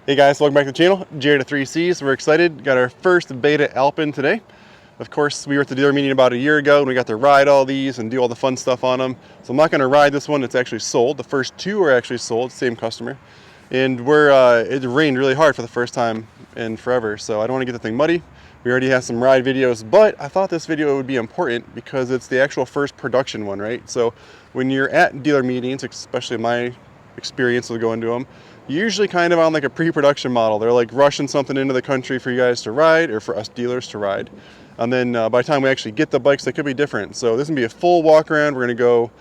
Hey guys, welcome back to the channel. Jared at 3Cs. We're excited. Got our first Beta Alp in today. Of course, we were at the dealer meeting about a year ago and we got to ride all these and do all the fun stuff on them. So I'm not going to ride this one. It's actually sold. The first two are actually sold, same customer. And it rained really hard for the first time in forever, so I don't want to get the thing muddy. We already have some ride videos, but I thought this video would be important because it's the actual first production one, right? So when you're at dealer meetings, especially my experience with going to them, usually kind of on like a pre-production model. They're like rushing something into the country for you guys to ride, or for us dealers to ride. And then by the time we actually get the bikes, they could be different. So this is gonna be a full walk around. We're gonna go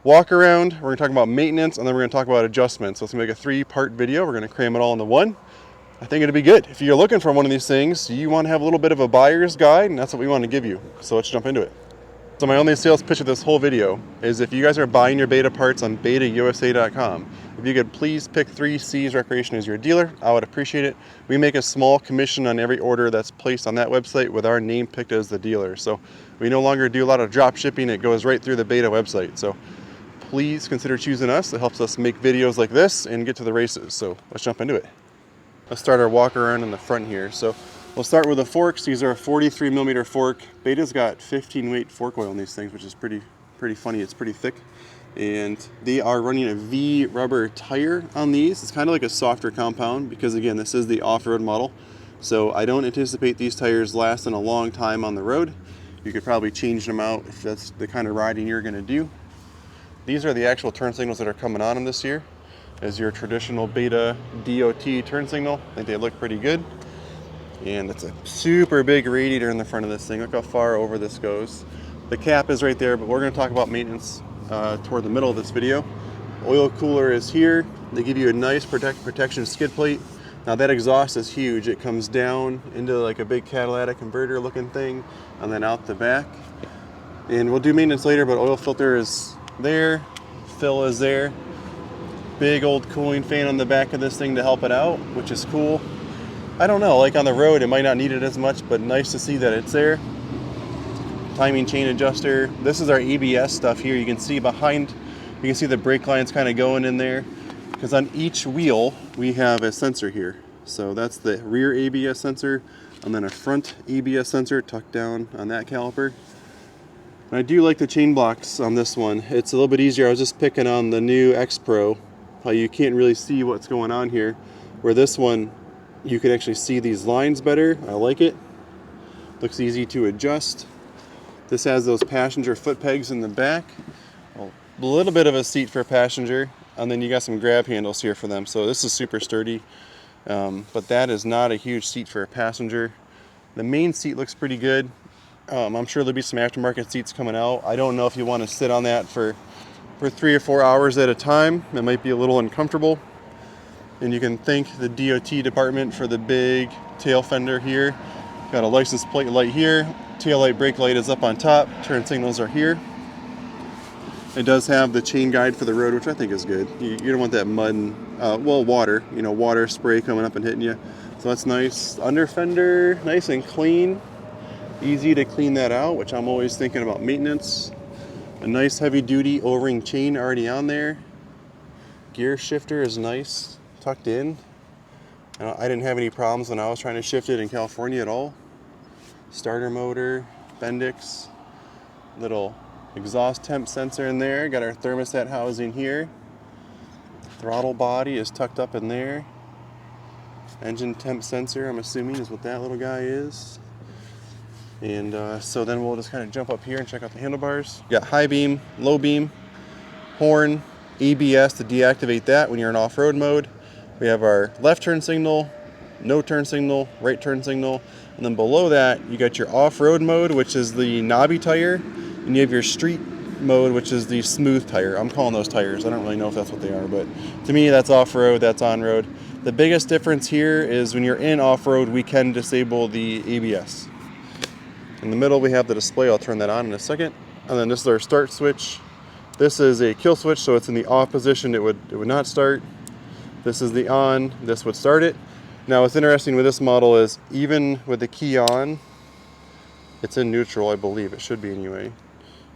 walk around, we're gonna talk about maintenance, and then we're gonna talk about adjustments. So it's gonna make a 3-part video. We're gonna cram it all into one. I think it'd be good. If you're looking for one of these things, you wanna have a little bit of a buyer's guide, and that's what we wanna give you. So let's jump into it. So my only sales pitch of this whole video is if you guys are buying your Beta parts on betausa.com, if you could please pick 3Cs Recreation as your dealer, I would appreciate it. We make a small commission on every order that's placed on that website with our name picked as the dealer. So we no longer do a lot of drop shipping. It goes right through the Beta website. So please consider choosing us. It helps us make videos like this and get to the races. So let's jump into it. Let's start our walk around in the front here. So we'll start with the forks. These are a 43mm fork. Beta's got 15 weight fork oil in these things, which is pretty funny. It's pretty thick. And they are running a V rubber tire on these. It's kind of like a softer compound because, again, this is the off-road model. So I don't anticipate these tires lasting a long time on the road. You could probably change them out if that's the kind of riding you're going to do. These are the actual turn signals that are coming on them this year as your traditional Beta DOT turn signal. I think they look pretty good. And it's a super big radiator in the front of this thing. Look how far over this goes. The cap is right there, but we're going to talk about maintenance toward the middle of this video. Oil cooler is here. They give you a nice protection skid plate. Now that exhaust is huge. It comes down into like a big catalytic converter looking thing and then out the back. And we'll do maintenance later, but oil filter is there. Fill is there. Big old cooling fan on the back of this thing to help it out, which is cool. I don't know, like on the road it might not need it as much, but nice to see that it's there. Timing chain adjuster. This is our ABS stuff here. You can see behind, you can see the brake lines kind of going in there, because on each wheel we have a sensor here. So that's the rear ABS sensor, and then a front ABS sensor tucked down on that caliper. And I do like the chain blocks on this one. It's a little bit easier. I was just picking on the new X Pro, how you can't really see what's going on here, where this one you can actually see these lines better. I like it. Looks easy to adjust. This has those passenger foot pegs in the back. A little bit of a seat for a passenger, and then you got some grab handles here for them. So this is super sturdy, but that is not a huge seat for a passenger. The main seat looks pretty good. I'm sure there'll be some aftermarket seats coming out. I don't know if you want to sit on that for 3 or 4 hours at a time. It might be a little uncomfortable. And you can thank the DOT department for the big tail fender here. Got a license plate light here. Tail light, brake light is up on top. Turn signals are here. It does have the chain guide for the road, which I think is good. You don't want that mud and, water, water spray coming up and hitting you. So that's nice. Under fender, nice and clean. Easy to clean that out, which I'm always thinking about maintenance. A nice heavy duty O-ring chain already on there. Gear shifter is nice, tucked in. I didn't have any problems when I was trying to shift it in California at all. Starter motor, Bendix, little exhaust temp sensor in there. Got our thermostat housing here. Throttle body is tucked up in there. Engine temp sensor, I'm assuming, is what that little guy is. And so then we'll just kind of jump up here and check out the handlebars. Got high beam, low beam, horn, ABS to deactivate that when you're in off-road mode. We have our left turn signal, no turn signal, right turn signal, and then below that you got your off-road mode, which is the knobby tire, and you have your street mode, which is the smooth tire. I'm calling those tires. I don't really know if that's what they are, but to me that's off-road, that's on-road. The biggest difference here is when you're in off-road, we can disable the ABS. In the middle we have the display. I'll turn that on in a second. And then this is our start switch. This is a kill switch, so it's in the off position. It would not start. This is the on. This would start it. Now what's interesting with this model is even with the key on, it's in neutral, I believe. It should be anyway.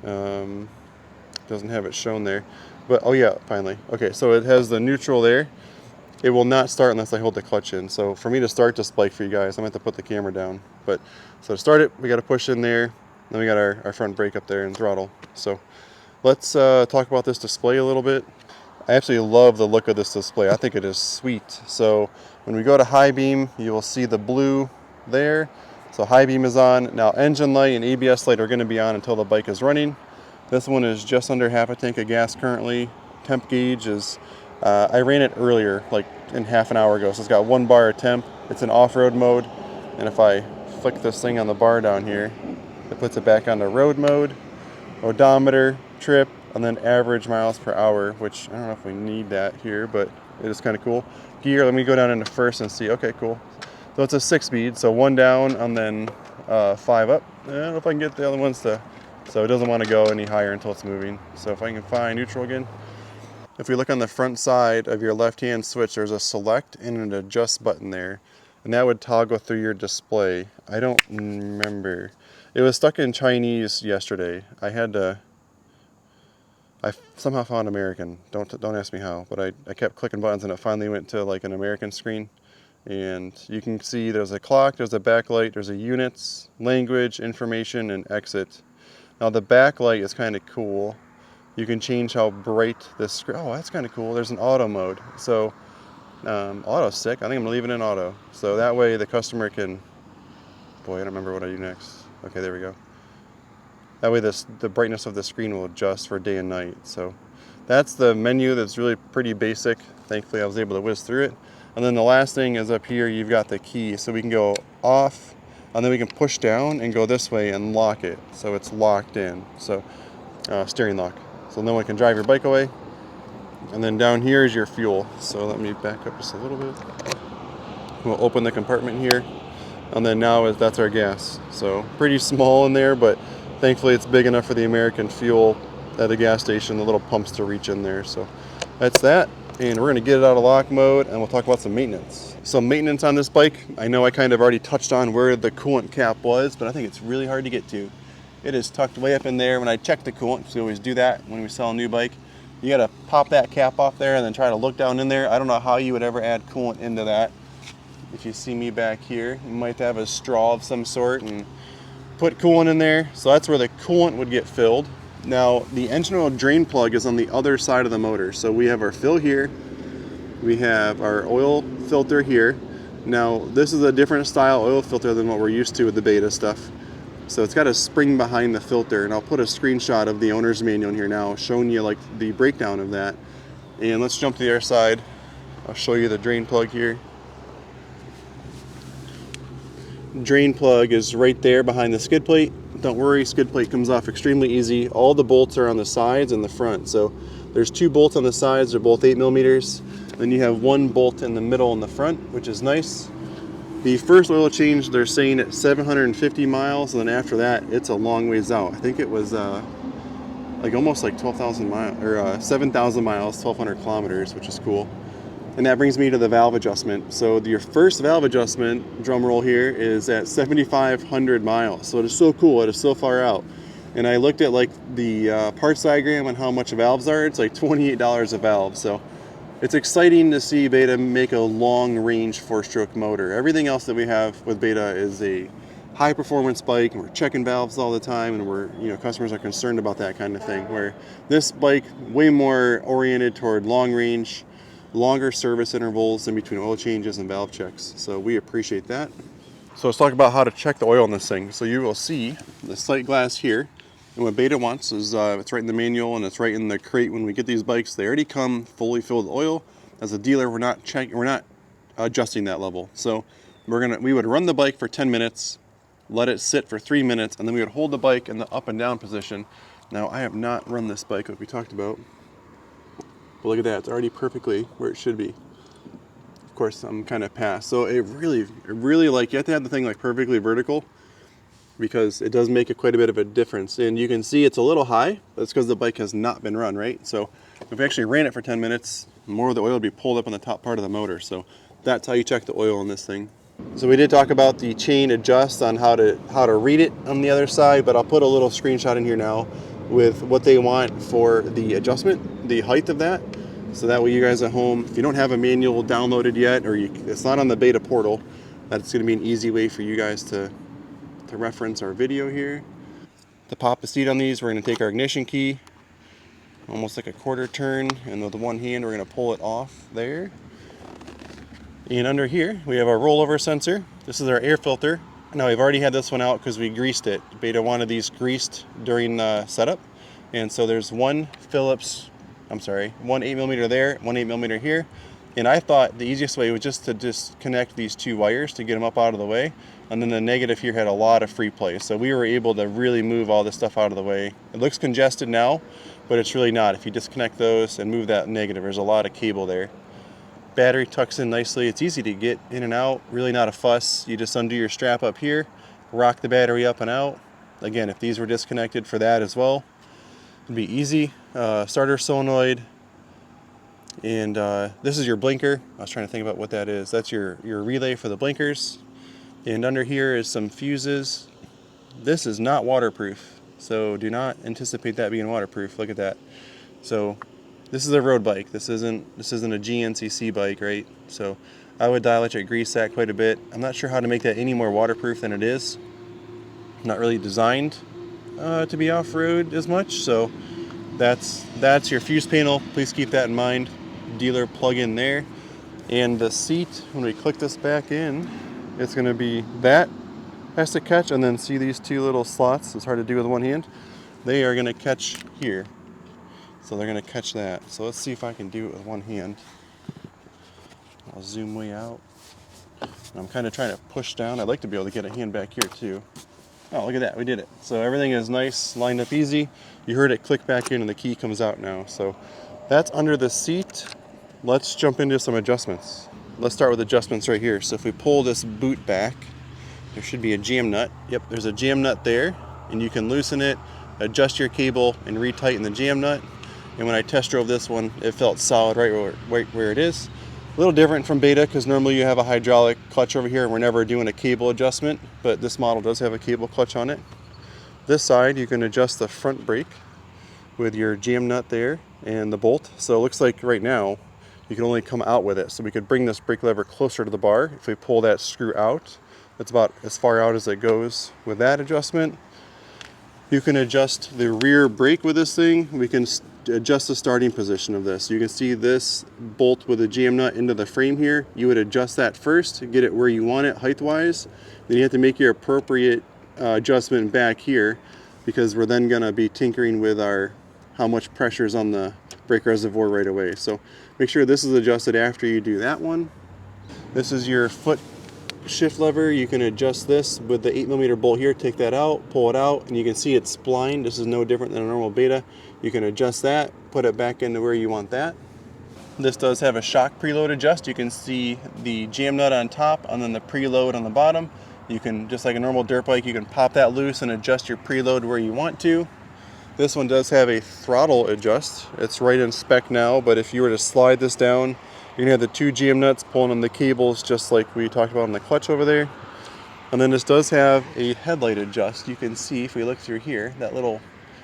Doesn't have it shown there. But oh yeah, finally. Okay, so it has the neutral there. it will not start unless I hold the clutch in. So for me to start this bike for you guys, I'm going to have to put the camera down. But so to start it, we got to push in there. Then we got our front brake up there and throttle. So let's talk about this display a little bit. I absolutely love the look of this display. I think it is sweet. So when we go to high beam, you will see the blue there. So high beam is on. Now engine light and ABS light are going to be on until the bike is running. This one is just under half a tank of gas currently. Temp gauge is, I ran it earlier, like in half an hour ago. So it's got 1 bar of temp. It's in off-road mode. And if I flick this thing on the bar down here, it puts it back onto road mode, odometer, trip, and then average miles per hour, which I don't know if we need that here, but it is kind of cool. Gear, let me go down into first and see. Okay, cool. So it's a 6-speed, so 1 down and then 5 up. I don't know if I can get the other ones to, so it doesn't want to go any higher until it's moving. So if I can find neutral again. If we look on the front side of your left-hand switch, there's a select and an adjust button there, and that would toggle through your display. I don't remember. It was stuck in Chinese yesterday. I somehow found American. Don't ask me how, but I kept clicking buttons and it finally went to like an American screen. And you can see there's a clock, there's a backlight, there's a units, language, information, and exit. Now the backlight is kind of cool. You can change how bright this screen. Oh, that's kind of cool. There's an auto mode. So auto's sick. I think I'm gonna leave it in auto. So that way the customer can. Boy, I don't remember what I do next. Okay, there we go. That way the brightness of the screen will adjust for day and night. So that's the menu. That's really pretty basic. Thankfully I was able to whiz through it. And then the last thing is up here, you've got the key. So we can go off, and then we can push down and go this way and lock it. So it's locked in. So steering lock. So no one can drive your bike away. And then down here is your fuel. So let me back up just a little bit. We'll open the compartment here. And then now that's our gas. So pretty small in there, but thankfully it's big enough for the American fuel at the gas station, the little pumps to reach in there. So that's that. And we're gonna get it out of lock mode and we'll talk about some maintenance. So maintenance on this bike, I know I kind of already touched on where the coolant cap was, but I think it's really hard to get to. It is tucked way up in there. When I check the coolant, because we always do that when we sell a new bike, you gotta pop that cap off there and then try to look down in there. I don't know how you would ever add coolant into that. If you see me back here, you might have a straw of some sort and put coolant in there. So that's where the coolant would get filled. Now, the engine oil drain plug is on the other side of the motor. So we have our fill here. We have our oil filter here. Now, this is a different style oil filter than what we're used to with the Beta stuff. So it's got a spring behind the filter, and I'll put a screenshot of the owner's manual in here now, showing you like the breakdown of that. And let's jump to the other side. I'll show you the drain plug here. Drain plug is right there behind the skid plate. Don't worry, skid plate comes off extremely easy. All the bolts are on the sides and the front. So there's 2 bolts on the sides, they're both 8mm. Then you have 1 bolt in the middle and the front, which is nice. The first oil change, they're saying at 750 miles, and then after that, it's a long ways out. I think it was like almost like 12,000 miles, or 7,000 miles, 1,200 kilometers, which is cool. And that brings me to the valve adjustment. So your first valve adjustment, drum roll here, is at 7,500 miles. So it is so cool, it is so far out. And I looked at like the parts diagram on how much valves are. It's like $28 a valve. So it's exciting to see Beta make a long range 4-stroke motor. Everything else that we have with Beta is a high performance bike, and we're checking valves all the time, and we're, customers are concerned about that kind of thing. Where this bike, way more oriented toward long range, longer service intervals in between oil changes and valve checks. So we appreciate that. So let's talk about how to check the oil in this thing. So you will see the sight glass here. And what Beta wants is, it's right in the manual and it's right in the crate when we get these bikes. They already come fully filled with oil. As a dealer, we're not adjusting that level. So we would run the bike for 10 minutes, let it sit for 3 minutes, and then we would hold the bike in the up and down position. Now I have not run this bike like we talked about. But look at that, it's already perfectly where it should be. Of course, I'm kind of past. So it really like, you have to have the thing like perfectly vertical, because it does make quite a bit of a difference. And you can see it's a little high. That's because the bike has not been run, right? So if we actually ran it for 10 minutes, more of the oil would be pulled up on the top part of the motor. So that's how you check the oil in this thing. So we did talk about the chain adjust on how to read it on the other side, but I'll put a little screenshot in here now with what they want for the adjustment, the height of that. So that way you guys at home, if you don't have a manual downloaded yet, or it's not on the beta portal, that's going to be an easy way for you guys to reference our video here. To pop the seat on these, we're going to take our ignition key, almost like a quarter turn, and with the one hand we're going to pull it off there. And under here we have our rollover sensor. This is our air filter. Now we've already had this one out because we greased it. Beta wanted these greased during the setup. And so there's one 8mm there, one 8mm here. And I thought the easiest way was just to disconnect these two wires to get them up out of the way. And then the negative here had a lot of free play. So we were able to really move all this stuff out of the way. It looks congested now, but it's really not. If you disconnect those and move that negative, there's a lot of cable there. Battery tucks in nicely. It's easy to get in and out, really not a fuss. You just undo your strap up here, rock the battery up and out. Again, if these were disconnected for that as well, it'd be easy. Starter solenoid. And this is your blinker. I was trying to think about what that is. That's your relay for the blinkers. And under here is some fuses. This is not waterproof, so do not anticipate that being waterproof. Look at that. So this is a road bike. This isn't a GNCC bike, right? So I would dielectric grease that quite a bit. I'm not sure how to make that any more waterproof than it is. Not really designed to be off-road as much. So that's your fuse panel. Please keep that in mind. Dealer plug-in there. And the seat, when we click this back in, it's going to be that has to catch, and then see these two little slots. It's hard to do with one hand. They are going to catch here. So they're going to catch that. So let's see if I can do it with one hand. I'll zoom way out. I'm kind of trying to push down. I'd like to be able to get a hand back here too. Oh, look at that. We did it. So everything is nice, lined up easy. You heard it click back in and the key comes out now. So that's under the seat. Let's jump into some adjustments. Let's start with adjustments right here. So if we pull this boot back, there should be a jam nut. Yep, there's a jam nut there, and you can loosen it, adjust your cable, and retighten the jam nut. And when I test drove this one, it felt solid right where it is. A little different from Beta, because normally you have a hydraulic clutch over here, and we're never doing a cable adjustment, but this model does have a cable clutch on it. This side, you can adjust the front brake with your jam nut there and the bolt. So it looks like right now, you can only come out with it. So we could bring this brake lever closer to the bar. If we pull that screw out, that's about as far out as it goes with that adjustment. You can adjust the rear brake with this thing. We can adjust the starting position of this. You can see this bolt with a jam nut into the frame here. You would adjust that first to get it where you want it height-wise. Then you have to make your appropriate adjustment back here, because we're then gonna be tinkering with how much pressure is on the brake reservoir right away. So make sure this is adjusted after you do that one. This is your foot shift lever. You can adjust this with the 8mm bolt here. Take that out, pull it out, and you can see it's splined. This is no different than a normal Beta. You can adjust that, put it back into where you want that. This does have a shock preload adjust. You can see the jam nut on top and then the preload on the bottom. You can, just like a normal dirt bike, you can pop that loose and adjust your preload where you want to. This one does have a throttle adjust. It's right in spec now, but if you were to slide this down, you're gonna have the two jam nuts pulling on the cables, just like we talked about on the clutch over there. And then this does have a headlight adjust. You can see if we look through here, that little,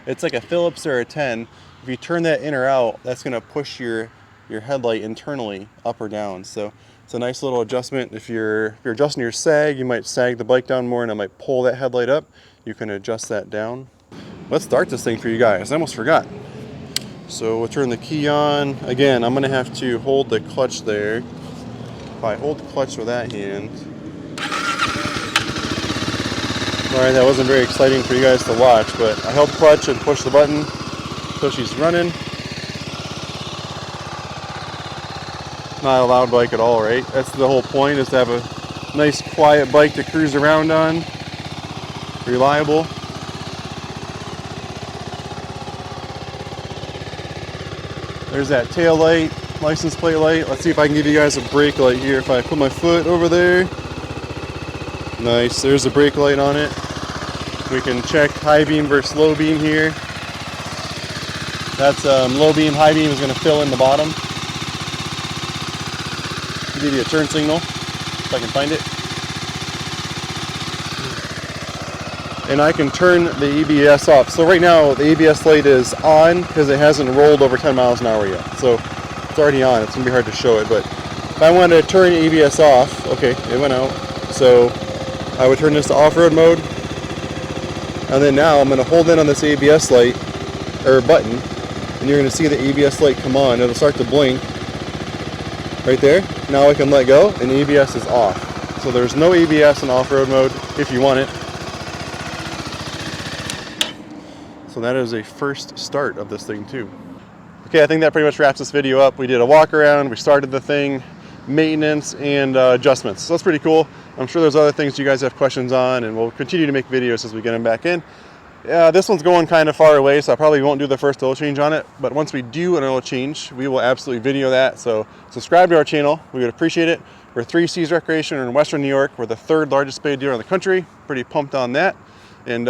it's like a Phillips or a 10. If you turn that in or out, that's gonna push your headlight internally up or down. So it's a nice little adjustment. If you're adjusting your sag, you might sag the bike down more and it might pull that headlight up. You can adjust that down. Let's start this thing for you guys. I almost forgot. So we'll turn the key on. Again, I'm gonna have to hold the clutch there. If I hold the clutch with that hand. All right, that wasn't very exciting for you guys to watch, but I held the clutch and pushed the button so she's running. Not a loud bike at all, right? That's the whole point, is to have a nice quiet bike to cruise around on. Reliable. There's that tail light, license plate light. Let's see if I can give you guys a brake light here. If I put my foot over there. Nice, there's a brake light on it. We can check high beam versus low beam here. That's low beam, high beam is gonna fill in the bottom. I'll give you a turn signal, if I can find it. And I can turn the ABS off. So right now the ABS light is on because it hasn't rolled over 10 miles an hour yet. So It's already on. It's gonna be hard to show it, but if I wanted to turn ABS off, okay, it went out. So I would turn this to off-road mode, and then now I'm gonna hold in on this ABS light or button, and you're gonna see the ABS light come on. It'll start to blink right there. Now I can let go, and ABS is off. So there's no ABS in off-road mode if you want it. So that is a first start of this thing too. Okay, I think that pretty much wraps this video up. We did a walk around, we started the thing, maintenance, and adjustments. So that's pretty cool. I'm sure there's other things you guys have questions on, and we'll continue to make videos as we get them back in. This one's going kind of far away, so I probably won't do the first oil change on it, but once we do an oil change, we will absolutely video that. So subscribe to our channel, we would appreciate it. We're 3Cs Recreation in Western New York. We're the 3rd largest spay dealer in the country. Pretty pumped on that. And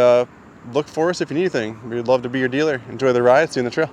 look for us if you need anything. We'd love to be your dealer. Enjoy the ride. See you in the trail.